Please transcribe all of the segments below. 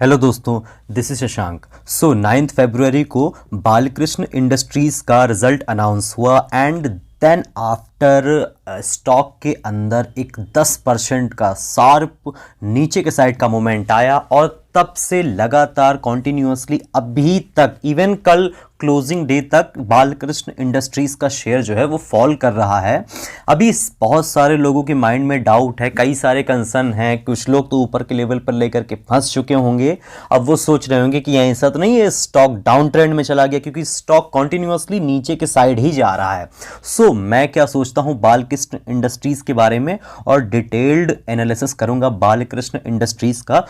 Hello दोस्तों, this is Shashank. 9 फरवरी को Balkrishna industries का रिजल्ट अनाउंस हुआ एंड देन आफ्टर स्टॉक के अंदर एक 10% का शार्प नीचे के साइड का मोमेंट आया और तब से लगातार कॉन्टिन्यूसली अभी तक इवन कल क्लोजिंग डे तक बालकृष्ण इंडस्ट्रीज का शेयर जो है वो फॉल कर रहा है। अभी बहुत सारे लोगों के माइंड में डाउट है, कई सारे कंसर्न हैं, कुछ लोग तो ऊपर के लेवल पर लेकर के फंस चुके होंगे। अब वो सोच रहे होंगे कि ऐसा तो नहीं है स्टॉक डाउन ट्रेंड में चला गया, क्योंकि स्टॉक कॉन्टिन्यूसली नीचे के साइड ही जा रहा है। मैं क्या सोचता हूं बालकृष्ण इंडस्ट्रीज के बारे में और डिटेल्ड एनालिसिस करूंगा बालकृष्ण इंडस्ट्रीज का।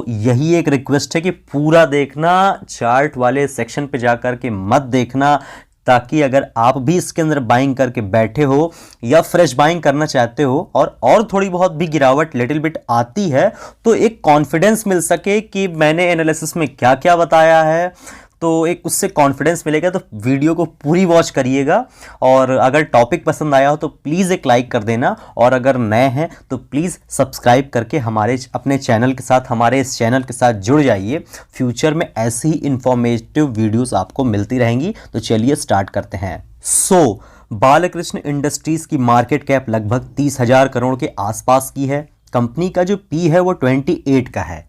यही एक रिक्वेस्ट है कि पूरा देखना, चार्ट वाले सेक्शन पे जाकर के मत देखना, ताकि अगर आप भी इसके अंदर बाइंग करके बैठे हो या फ्रेश बाइंग करना चाहते हो और थोड़ी बहुत भी गिरावट लिटिल बिट आती है तो एक कॉन्फिडेंस मिल सके कि मैंने एनालिसिस में क्या क्या बताया है, तो एक उससे कॉन्फिडेंस मिलेगा। तो वीडियो को पूरी वॉच करिएगा और अगर टॉपिक पसंद आया हो तो प्लीज़ एक लाइक कर देना, और अगर नए हैं तो प्लीज़ सब्सक्राइब करके हमारे अपने चैनल के साथ, हमारे इस चैनल के साथ जुड़ जाइए। फ्यूचर में ऐसी ही इंफॉर्मेटिव वीडियोस आपको मिलती रहेंगी। तो चलिए स्टार्ट करते हैं। बालकृष्ण इंडस्ट्रीज की मार्केट कैप लगभग 30,000 करोड़ के आसपास की है। कंपनी का जो पी है वो 28 का है।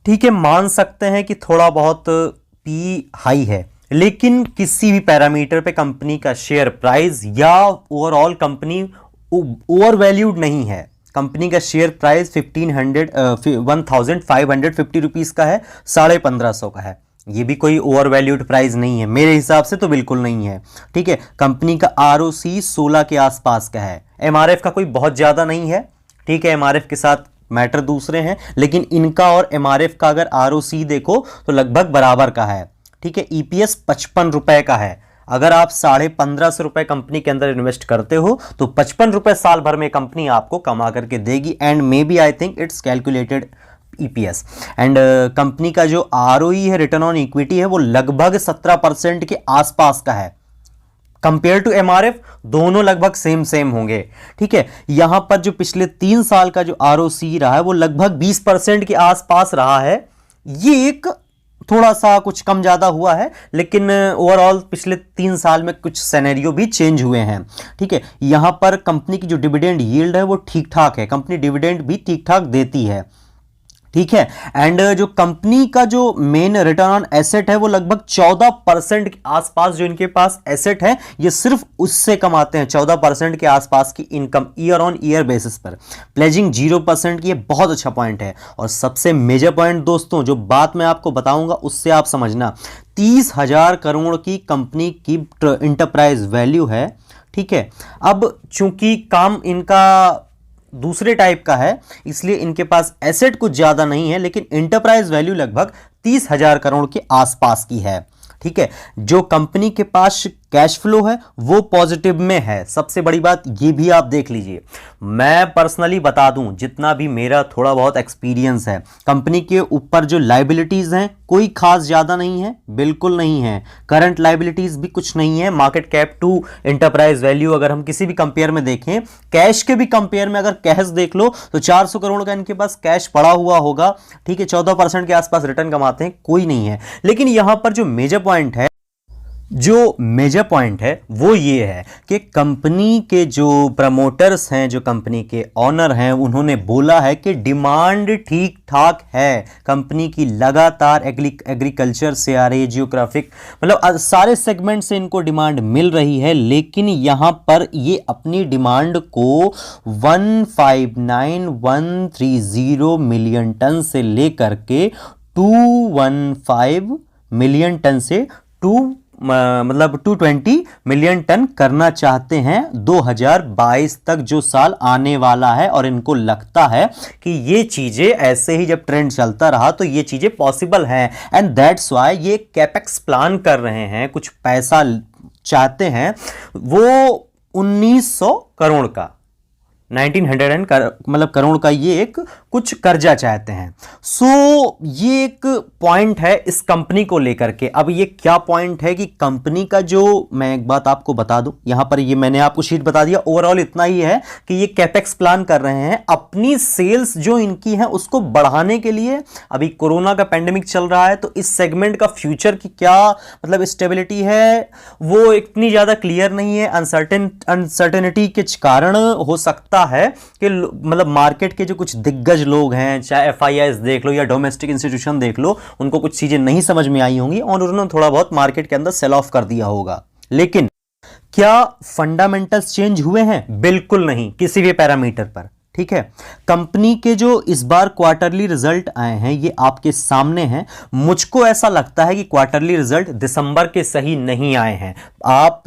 ठीक है, मान सकते हैं कि थोड़ा बहुत पी हाई है, लेकिन किसी भी पैरामीटर पे कंपनी का शेयर प्राइस या ओवरऑल कंपनी ओवर वैल्यूड नहीं है। कंपनी का शेयर प्राइस 1550 रुपीस का है, 1550 का है। ये भी कोई ओवर वैल्यूड प्राइस नहीं है, मेरे हिसाब से तो बिल्कुल नहीं है। ठीक है, कंपनी का आरओसी 16 के आसपास का है। एमआरएफ का कोई बहुत ज्यादा नहीं है। ठीक है, एमआरएफ के साथ मैटर दूसरे हैं, लेकिन इनका और एमआरएफ का अगर आरओसी देखो तो लगभग बराबर का है। ठीक है, ईपीएस 55 रुपए का है। अगर आप 1550 रुपए कंपनी के अंदर इन्वेस्ट करते हो तो 55 रुपए साल भर में कंपनी आपको कमा करके देगी। And maybe I think it's calculated EPS. And company का जो आरओई है, रिटर्न ऑन इक्विटी है, वो लगभग 17% के आसपास का है। कंपेयर टू एमआरएफ दोनों लगभग सेम होंगे। ठीक है, यहां पर जो पिछले 3 साल का जो आरओसी रहा है वो लगभग 20% के आसपास रहा है। ये एक थोड़ा सा कुछ कम ज्यादा हुआ है, लेकिन ओवरऑल पिछले 3 साल में कुछ सिनेरियो भी चेंज हुए हैं। ठीक है, यहां पर कंपनी की जो डिविडेंड यील्ड है वो ठीक ठाक है, कंपनी डिविडेंड भी ठीक ठाक देती है। ठीक है, एंड जो कंपनी का जो मेन रिटर्न ऑन एसेट है वो लगभग 14% के आसपास जो इनके पास एसेट है, ये सिर्फ उससे कमाते हैं। 14% के आसपास की income year on year basis पर। प्लेजिंग 0% की, ये बहुत अच्छा पॉइंट है। और सबसे मेजर पॉइंट दोस्तों, जो बात मैं आपको बताऊंगा उससे आप समझना, 30,000 करोड़ की कंपनी की इंटरप्राइज वैल्यू है। ठीक है, अब चूंकि काम इनका दूसरे टाइप का है, इसलिए इनके पास एसेट कुछ ज्यादा नहीं है, लेकिन इंटरप्राइज वैल्यू लगभग 30,000 करोड़ के आसपास की है। ठीक है, जो कंपनी के पास कैश फ्लो है वो पॉजिटिव में है। सबसे बड़ी बात ये भी आप देख लीजिए। मैं पर्सनली बता दूं, जितना भी मेरा थोड़ा बहुत एक्सपीरियंस है, कंपनी के ऊपर जो लायबिलिटीज हैं कोई खास ज्यादा नहीं है, बिल्कुल नहीं है। करंट लायबिलिटीज भी कुछ नहीं है। Market cap to enterprise value अगर हम किसी भी कंपेयर में देखें, कैश के भी कंपेयर में अगर कैश देख लो तो 400 करोड़ का इनके पास कैश पड़ा हुआ होगा। ठीक है, 14% के आसपास रिटर्न कमाते हैं, कोई नहीं है। लेकिन यहां पर जो मेजर पॉइंट है वो ये है कि कंपनी के जो प्रमोटर्स हैं, जो कंपनी के ऑनर हैं, उन्होंने बोला है कि डिमांड ठीक ठाक है कंपनी की। लगातार एग्रीकल्चर से आ रही है, जियोग्राफिक, मतलब सारे सेगमेंट से इनको डिमांड मिल रही है। लेकिन यहां पर ये अपनी डिमांड को 159,130 मिलियन टन से लेकर के 215 मिलियन टन से 220 मिलियन टन करना चाहते हैं 2022 तक, जो साल आने वाला है। और इनको लगता है कि ये चीजें ऐसे ही जब ट्रेंड चलता रहा तो ये चीजें पॉसिबल हैं। एंड दैट्स व्हाई ये कैपेक्स प्लान कर रहे हैं, कुछ पैसा चाहते हैं वो 1900 करोड़ का, 1900 मतलब करोड़ का ये एक कुछ कर्जा चाहते हैं। ये एक पॉइंट है इस कंपनी को लेकर के। अब ये क्या पॉइंट है कि कंपनी का जो, मैं एक बात आपको बता दूं, यहां पर ये मैंने आपको शीट बता दिया, ओवरऑल इतना ही है कि ये कैपेक्स प्लान कर रहे हैं अपनी सेल्स जो इनकी है उसको बढ़ाने के लिए। अभी कोरोना का पेंडेमिक चल रहा है तो इस सेगमेंट का फ्यूचर की क्या मतलब स्टेबिलिटी है वो इतनी ज्यादा क्लियर नहीं है। अनसर्टेनिटी के कारण हो सकता है कि मतलब मार्केट के जो कुछ दिग्गज लोग हैं, चाहे एफआईआईज देख लो या डोमेस्टिक इंस्टीट्यूशन देख लो, उनको कुछ चीजें नहीं समझ में आई होंगी और उन्होंने थोड़ा बहुत मार्केट के अंदर सेल ऑफ कर दिया होगा। लेकिन क्या फंडामेंटल्स चेंज हुए हैं? बिल्कुल नहीं, किसी भी पैरामीटर पर। ठीक है, कंपनी के जो इस बार क्वार्टरली रिजल्ट आए हैं ये आपके सामने हैं। मुझको ऐसा लगता है कि क्वार्टरली रिजल्ट दिसंबर के सही नहीं आए हैं। आप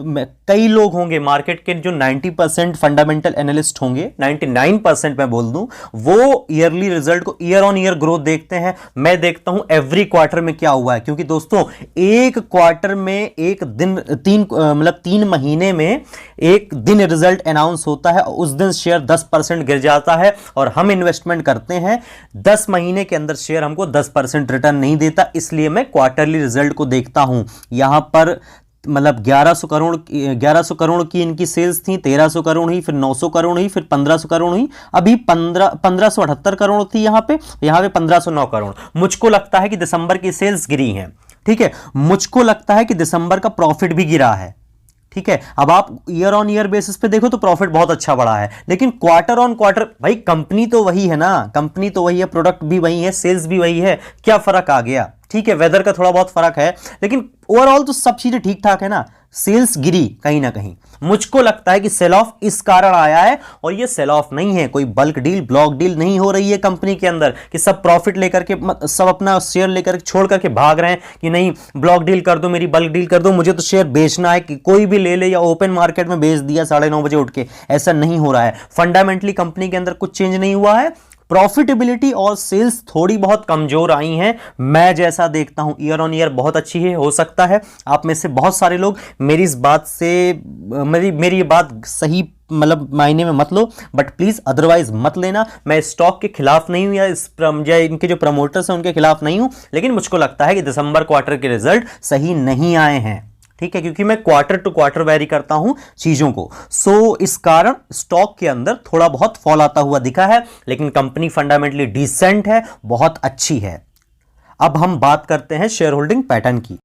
कई लोग होंगे मार्केट के जो 90% फंडामेंटल एनालिस्ट होंगे, 99% मैं बोल दूं, वो ईयरली रिजल्ट को ईयर ऑन ईयर ग्रोथ देखते हैं। मैं देखता हूं एवरी क्वार्टर में क्या हुआ है, क्योंकि दोस्तों एक क्वार्टर में एक दिन तीन महीने में एक दिन रिजल्ट अनाउंस होता है, उस दिन शेयर 10% गिर जाता है और हम इन्वेस्टमेंट करते हैं 10 महीने के अंदर शेयर हमको 10% रिटर्न नहीं देता। इसलिए मैं क्वार्टरली रिजल्ट को देखता हूं। यहां पर मतलब 1100 करोड़ की इनकी सेल्स थी, 1300 करोड़ हुई, फिर 900 करोड़ हुई, फिर 1500 करोड़ हुई, अभी 1578 करोड़ थी यहां पे 1509 करोड़। मुझको लगता है कि दिसंबर की सेल्स गिरी हैं। ठीक है, मुझको लगता है कि दिसंबर का प्रॉफिट भी गिरा है। ठीक है, अब आप ईयर ऑन ईयर बेसिस पे देखो तो प्रॉफिट बहुत अच्छा बढ़ा है, लेकिन क्वार्टर ऑन क्वार्टर भाई कंपनी तो वही है ना, कंपनी तो वही है, प्रोडक्ट भी वही है, सेल्स भी वही है, क्या फर्क आ गया? ठीक है, वेदर का थोड़ा बहुत फर्क है, लेकिन ओवरऑल तो सब चीजें ठीक ठाक है ना। सेल्स गिरी कहीं ना कहीं, मुझको लगता है कि सेल ऑफ इस कारण आया है, और ये सेल ऑफ नहीं है, कोई बल्क डील ब्लॉक डील नहीं हो रही है कंपनी के अंदर कि सब प्रॉफिट लेकर के सब अपना शेयर लेकर छोड़ करके भाग रहे हैं कि नहीं ब्लॉक डील कर दो, मेरी बल्क डील कर दो, मुझे तो शेयर बेचना है, कि कोई भी ले ले या ओपन मार्केट में बेच दिया 9:30 बजे उठ के। ऐसा नहीं हो रहा है। फंडामेंटली कंपनी के अंदर कुछ चेंज नहीं हुआ है। प्रॉफिटेबिलिटी और सेल्स थोड़ी बहुत कमजोर आई हैं। मैं जैसा देखता हूं ईयर ऑन ईयर बहुत अच्छी है। हो सकता है आप में से बहुत सारे लोग मेरी इस बात से मेरी ये बात सही मतलब मायने में मत लो, बट प्लीज अदरवाइज मत लेना। मैं स्टॉक के खिलाफ नहीं हूं या इनके जो प्रमोटर्स हैं उनके खिलाफ नहीं हूं, लेकिन मुझको लगता है कि दिसंबर क्वार्टर के रिजल्ट सही नहीं आए हैं। ठीक है, क्योंकि मैं क्वार्टर टू क्वार्टर वेरी करता हूं चीजों को। इस कारण स्टॉक के अंदर थोड़ा बहुत फॉल आता हुआ दिखा है, लेकिन कंपनी फंडामेंटली डिसेंट है, बहुत अच्छी है। अब हम बात करते हैं शेयर होल्डिंग पैटर्न की।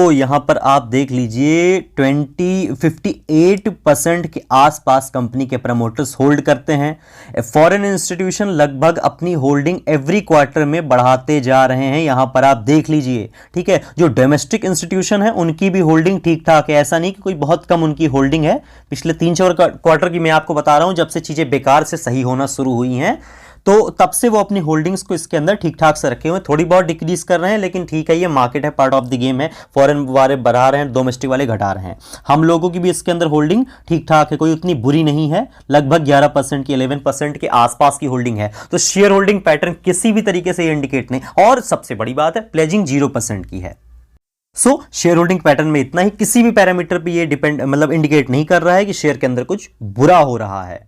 यहां पर आप देख लीजिए 58% के आसपास कंपनी के प्रमोटर्स होल्ड करते हैं। फॉरेन इंस्टीट्यूशन लगभग अपनी होल्डिंग एवरी क्वार्टर में बढ़ाते जा रहे हैं, यहां पर आप देख लीजिए। ठीक है, जो डोमेस्टिक इंस्टीट्यूशन है उनकी भी होल्डिंग ठीक ठाक है, ऐसा नहीं कि कोई बहुत कम उनकी होल्डिंग है। पिछले 3-4 क्वार्टर की मैं आपको बता रहा हूं, जब से चीजें बेकार से सही होना शुरू हुई हैं तो तब से वो अपनी होल्डिंग्स को इसके अंदर ठीक ठाक से रखे हुए, थोड़ी बहुत डिक्रीज कर रहे हैं, लेकिन ठीक है, ये मार्केट है, पार्ट ऑफ द गेम है। फॉरेन वाले बढ़ा रहे हैं, डोमेस्टिक वाले घटा रहे हैं। हम लोगों की भी इसके अंदर होल्डिंग ठीक ठाक है, कोई उतनी बुरी नहीं है, लगभग 11% की 11% के आसपास की होल्डिंग है। तो शेयर होल्डिंग पैटर्न किसी भी तरीके से इंडिकेट नहीं, और सबसे बड़ी बात है प्लेजिंग 0% की है। शेयर होल्डिंग पैटर्न में इतना ही, किसी भी पैरामीटर पे ये डिपेंड इंडिकेट नहीं कर रहा है कि शेयर के अंदर कुछ बुरा हो रहा है।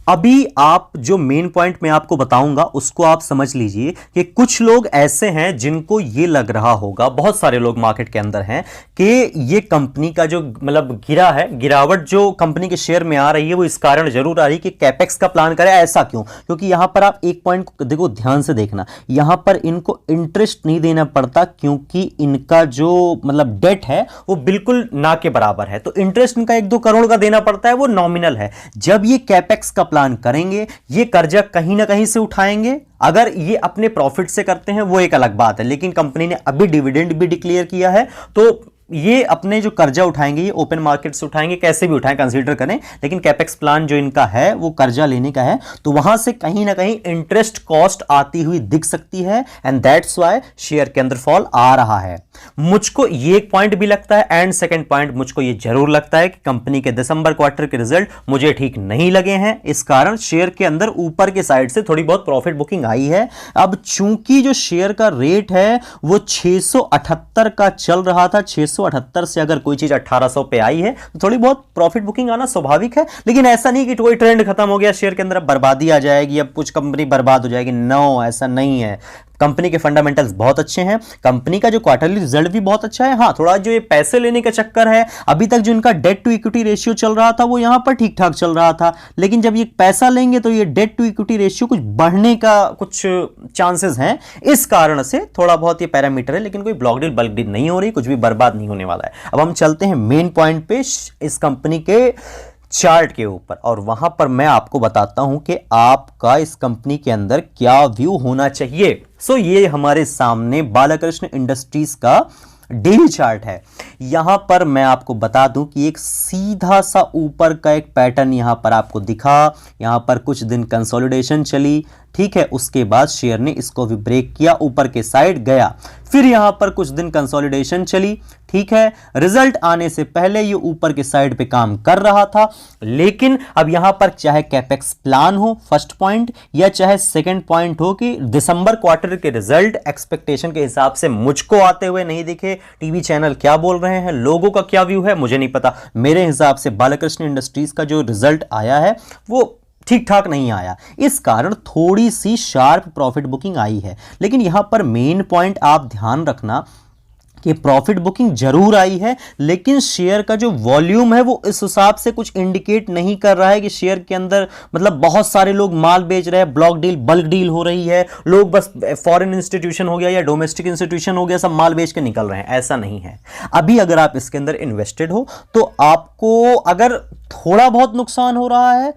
अभी आप जो मेन पॉइंट मैं आपको बताऊंगा उसको आप समझ लीजिए कि कुछ लोग ऐसे हैं जिनको ये लग रहा होगा, बहुत सारे लोग मार्केट के अंदर हैं, कि ये कंपनी का जो गिरावट जो कंपनी के शेयर में आ रही है वो इस कारण जरूर आ रही है कि कैपेक्स का प्लान करे। ऐसा क्यों? क्योंकि यहां पर आप एक पॉइंट को देखो, ध्यान से देखना, यहां पर इनको इंटरेस्ट नहीं देना पड़ता, क्योंकि इनका जो डेट है वो बिल्कुल ना के बराबर है। तो इंटरेस्ट इनका 1-2 करोड़ का देना पड़ता है, वो नॉमिनल है। जब ये कैपेक्स का प्लान करेंगे, ये कर्जा कहीं ना कहीं से उठाएंगे। अगर ये अपने प्रॉफिट से करते हैं वो एक अलग बात है, लेकिन कंपनी ने अभी डिविडेंड भी डिक्लेयर किया है, तो ये अपने जो कर्जा उठाएंगे ये ओपन मार्केट से उठाएंगे, कैसे भी उठाएं कंसीडर करें, लेकिन कैपेक्स प्लान जो इनका है वो कर्जा लेने का है, तो वहां से कहीं ना कहीं इंटरेस्ट कॉस्ट आती हुई दिख सकती है, एंड दैट्स व्हाई शेयर के अंदर फॉल आ रहा है। मुझको ये एक पॉइंट भी लगता है, एंड सेकंड पॉइंट मुझको ये जरूर लगता है कि कंपनी के दिसंबर क्वार्टर के रिजल्ट मुझे ठीक नहीं लगे हैं, इस कारण शेयर के अंदर ऊपर के साइड से थोड़ी बहुत प्रॉफिट बुकिंग आई है। अब चूंकि जो शेयर का रेट है वो 678 का चल रहा था, 600 178 से अगर कोई चीज 1800 पे आई है तो थोड़ी बहुत प्रॉफिट बुकिंग आना स्वाभाविक है, लेकिन ऐसा नहीं कि कोई ट्रेंड खत्म हो गया, शेयर के अंदर बर्बादी आ जाएगी, अब कुछ कंपनी बर्बाद हो जाएगी। नो, ऐसा नहीं है। कंपनी के फंडामेंटल्स बहुत अच्छे हैं, कंपनी का जो क्वार्टरली रिजल्ट भी बहुत अच्छा है। हाँ, थोड़ा जो ये पैसे लेने का चक्कर है, अभी तक जो इनका डेट टू इक्विटी रेशियो चल रहा था वो यहां पर ठीक ठाक चल रहा था, लेकिन जब ये पैसा लेंगे तो ये डेट टू इक्विटी रेशियो कुछ बढ़ने का कुछ चांसेस हैं। इस कारण से थोड़ा बहुत ये पैरामीटर है, लेकिन कोई ब्लॉक डील बल्क डील नहीं हो रही, कुछ भी बर्बाद नहीं होने वाला है। अब हम चलते हैं मेन पॉइंट पे, इस कंपनी के चार्ट के ऊपर, और वहां पर मैं आपको बताता हूं कि आपका इस कंपनी के अंदर क्या व्यू होना चाहिए। सो ये हमारे सामने बालाकृष्ण इंडस्ट्रीज का डेली चार्ट है। यहां पर मैं आपको बता दूं कि एक सीधा सा ऊपर का एक पैटर्न यहां पर आपको दिखा, यहां पर कुछ दिन कंसोलिडेशन चली, ठीक है, उसके बाद शेयर ने इसको भी ब्रेक किया, ऊपर के साइड गया, फिर यहां पर कुछ दिन कंसोलिडेशन चली, ठीक है, रिजल्ट आने से पहले ये ऊपर के साइड पे काम कर रहा था, लेकिन अब यहां पर चाहे कैपेक्स प्लान हो फर्स्ट पॉइंट, या चाहे सेकंड पॉइंट हो कि दिसंबर क्वार्टर के रिजल्ट एक्सपेक्टेशन के हिसाब से मुझको आते हुए नहीं दिखे। टीवी चैनल क्या बोल रहे हैं, लोगों का क्या व्यू है, मुझे नहीं पता। मेरे हिसाब से बालाकृष्ण इंडस्ट्रीज का जो रिजल्ट आया है वो ठीक ठाक नहीं आया, इस कारण थोड़ी सी शार्प प्रॉफिट बुकिंग आई है। लेकिन यहां पर मेन पॉइंट आप ध्यान रखना कि प्रॉफिट बुकिंग जरूर आई है, लेकिन शेयर का जो वॉल्यूम है वो इस हिसाब से कुछ इंडिकेट नहीं कर रहा है कि शेयर के अंदर मतलब बहुत सारे लोग माल बेच रहे हैं, ब्लॉक डील बल्क डील हो रही है, लोग बस फॉरेन इंस्टीट्यूशन हो गया या डोमेस्टिक इंस्टीट्यूशन हो गया सब माल बेच के निकल रहे हैं, ऐसा नहीं है। अभी अगर आप इसके अंदर इन्वेस्टेड हो तो आपको अगर थोड़ा बहुत नुकसान हो रहा है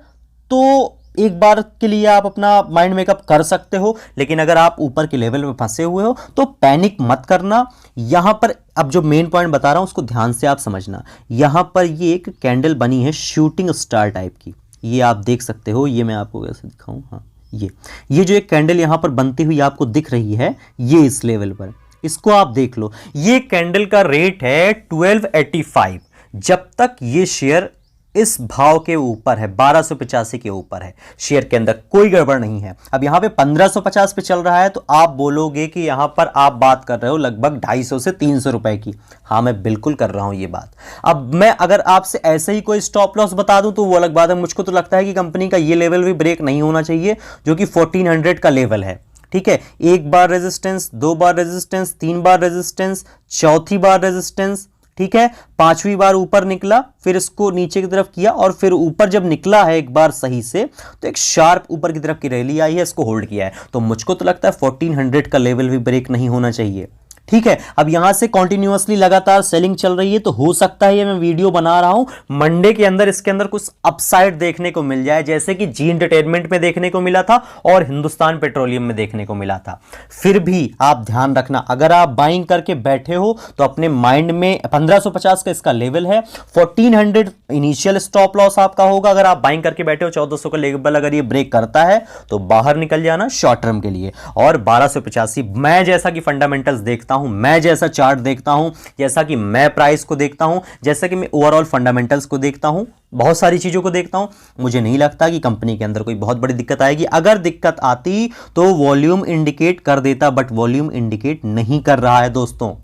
तो एक बार के लिए आप अपना माइंड मेकअप कर सकते हो, लेकिन अगर आप ऊपर के लेवल में फंसे हुए हो तो पैनिक मत करना। यहां पर अब जो मेन पॉइंट बता रहा हूं उसको ध्यान से आप समझना। यहां पर ये एक कैंडल बनी है शूटिंग स्टार टाइप की, ये आप देख सकते हो, ये मैं आपको कैसे दिखाऊं, हाँ ये जो एक कैंडल यहां पर बनती हुई आपको दिख रही है, ये इस लेवल पर, इसको आप देख लो, ये कैंडल का रेट है 1285। जब तक ये शेयर इस भाव के ऊपर है, 1285 के ऊपर है, शेयर के अंदर कोई गड़बड़ नहीं है। अब यहां पे 1550 पे चल रहा है तो आप बोलोगे कि यहां पर आप बात कर रहे हो लगभग 250 से 300 रुपए की। हाँ, मैं बिल्कुल कर रहा हूं ये बात। अब मैं अगर आपसे ऐसे ही कोई स्टॉप लॉस बता दूं तो वो अलग बात है। मुझको तो लगता है कि कंपनी का ये लेवल भी ब्रेक नहीं होना चाहिए, जो कि 1400 का लेवल है, ठीक है। एक बार रेजिस्टेंस, दो बार रेजिस्टेंस, तीन बार रेजिस्टेंस, चौथी बार रेजिस्टेंस, ठीक है, पांचवी बार ऊपर निकला, फिर इसको नीचे की तरफ किया, और फिर ऊपर जब निकला है एक बार सही से तो एक शार्प ऊपर की तरफ की रैली आई है, इसको होल्ड किया है। तो मुझको तो लगता है 1400 का लेवल भी ब्रेक नहीं होना चाहिए, ठीक है। अब यहां से कंटिन्यूअसली लगातार सेलिंग चल रही है, तो हो सकता है ये मैं वीडियो बना रहा हूं मंडे के अंदर इसके अंदर कुछ अपसाइड देखने को मिल जाए, जैसे कि जी एंटरटेनमेंट में देखने को मिला था और हिंदुस्तान पेट्रोलियम में देखने को मिला था। फिर भी आप ध्यान रखना, अगर आप बाइंग करके बैठे हो तो अपने माइंड में 1550 का इसका लेवल है, 1400 इनिशियल स्टॉप लॉस आपका होगा। अगर आप बाइंग करके बैठे हो 1400 का लेवल अगर ये ब्रेक करता है तो बाहर निकल जाना शॉर्ट टर्म के लिए। और 1285 मैं जैसा कि फंडामेंटल्स देखता हूं, मैं जैसा चार्ट देखता हूं, जैसा कि मैं प्राइस को देखता हूं, जैसा कि मैं ओवरऑल फंडामेंटल्स को देखता हूं, बहुत सारी चीजों को देखता हूं, मुझे नहीं लगता कि कंपनी के अंदर कोई बहुत बड़ी दिक्कत आएगी। अगर दिक्कत आती तो वॉल्यूम इंडिकेट कर देता, बट वॉल्यूम इंडिकेट नहीं कर रहा है दोस्तों,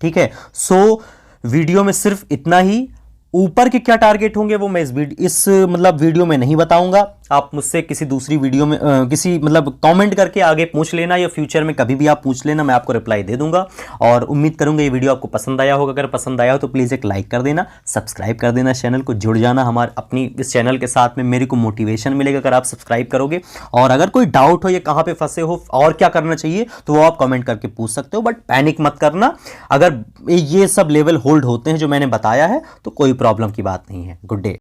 ठीक है। सो वीडियो में सिर्फ इतना ही। ऊपर के क्या टारगेट होंगे वो मैं इस वीडियो में नहीं बताऊंगा। आप मुझसे किसी दूसरी वीडियो में किसी कमेंट करके आगे पूछ लेना, या फ्यूचर में कभी भी आप पूछ लेना, मैं आपको रिप्लाई दे दूंगा। और उम्मीद करूंगा ये वीडियो आपको पसंद आया होगा। अगर पसंद आया हो तो प्लीज़ एक लाइक कर देना, सब्सक्राइब कर देना, चैनल को जुड़ जाना हमारे अपनी इस चैनल के साथ में। मेरे को मोटिवेशन मिलेगा अगर आप सब्सक्राइब करोगे। और अगर कोई डाउट हो, ये कहाँ पे फंसे हो और क्या करना चाहिए, तो वो आप कमेंट करके पूछ सकते हो, बट पैनिक मत करना। अगर ये सब लेवल होल्ड होते हैं जो मैंने बताया है तो कोई प्रॉब्लम की बात नहीं है। Good day.